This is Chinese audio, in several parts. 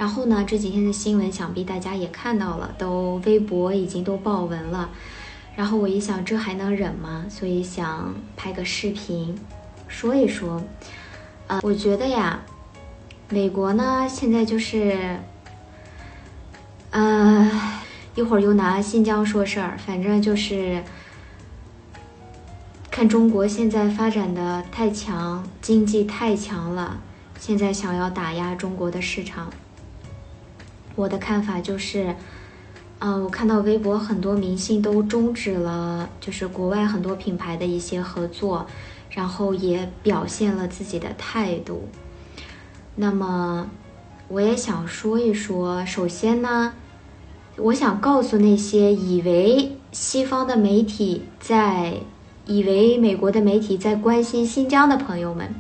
然后呢，这几天的新闻想必大家也看到了，都微博已经都爆文了。然后我一想，这还能忍吗？所以想拍个视频说一说。我觉得呀，美国呢现在就是一会儿又拿新疆说事儿，反正就是看中国现在发展的太强，经济太强了，现在想要打压中国的市场。我的看法就是，我看到微博很多明星都终止了，就是国外很多品牌的一些合作，然后也表现了自己的态度。那么，我也想说一说，首先呢，我想告诉那些以为西方的媒体以为美国的媒体在关心新疆的朋友们，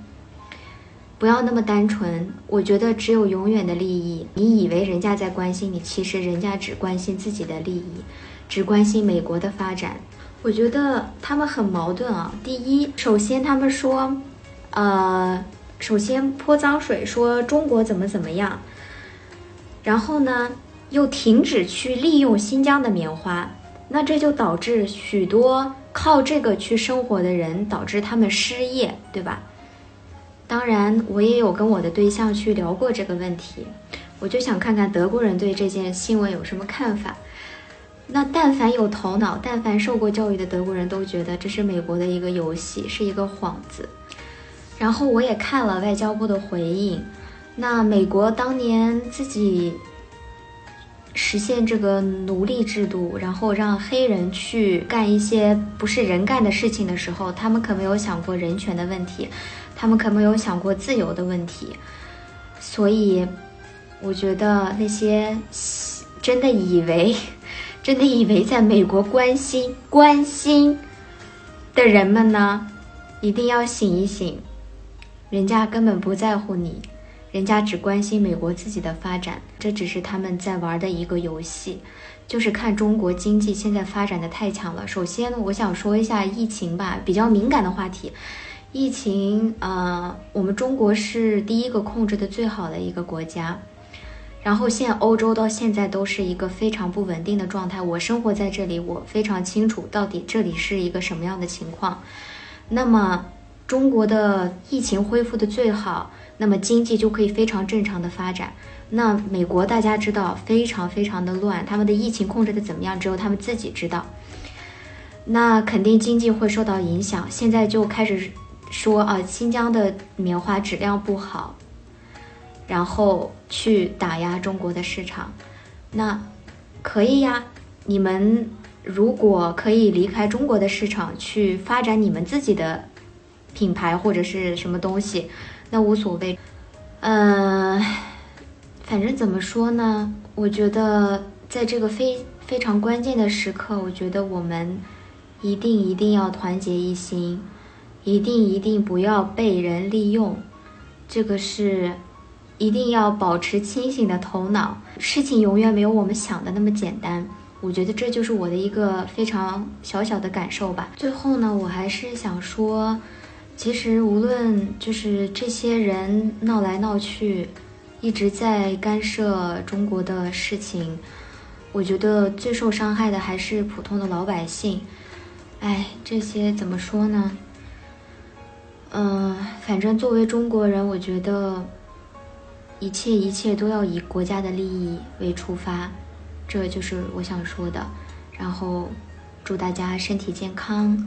不要那么单纯。我觉得只有永远的利益。你以为人家在关心你，其实人家只关心自己的利益，只关心美国的发展。我觉得他们很矛盾啊。第一，首先他们说，首先泼脏水，说中国怎么样，然后呢，又停止去利用新疆的棉花，那这就导致许多靠这个去生活的人，导致他们失业，对吧？当然，我也有跟我的对象去聊过这个问题，我就想看看德国人对这件新闻有什么看法。那但凡有头脑，但凡受过教育的德国人都觉得这是美国的一个游戏，是一个幌子。然后我也看了外交部的回应，那美国当年自己实现这个奴隶制度，然后让黑人去干一些不是人干的事情的时候，他们可没有想过人权的问题，他们可没有想过自由的问题。所以我觉得那些真的以为在美国关心的人们呢，一定要醒一醒，人家根本不在乎你，人家只关心美国自己的发展，这只是他们在玩的一个游戏，就是看中国经济现在发展的太强了。首先我想说一下疫情吧，比较敏感的话题。疫情我们中国是第一个控制的最好的一个国家，然后现在欧洲到现在都是一个非常不稳定的状态。我生活在这里，我非常清楚到底这里是一个什么样的情况。那么中国的疫情恢复的最好，那么经济就可以非常正常的发展。那美国大家知道非常非常的乱，他们的疫情控制的怎么样，只有他们自己知道。那肯定经济会受到影响。现在就开始说新疆的棉花质量不好，然后去打压中国的市场。那可以呀，你们如果可以离开中国的市场去发展你们自己的品牌或者是什么东西，那无所谓。反正怎么说呢，我觉得在这个非常关键的时刻，我觉得我们一定要团结一心，一定不要被人利用，这个是一定要保持清醒的头脑。事情永远没有我们想的那么简单，我觉得这就是我的一个非常小小的感受吧。最后呢，我还是想说，其实无论就是这些人闹来闹去，一直在干涉中国的事情，我觉得最受伤害的还是普通的老百姓。这些怎么说呢？反正作为中国人，我觉得一切都要以国家的利益为出发，这就是我想说的。然后祝大家身体健康，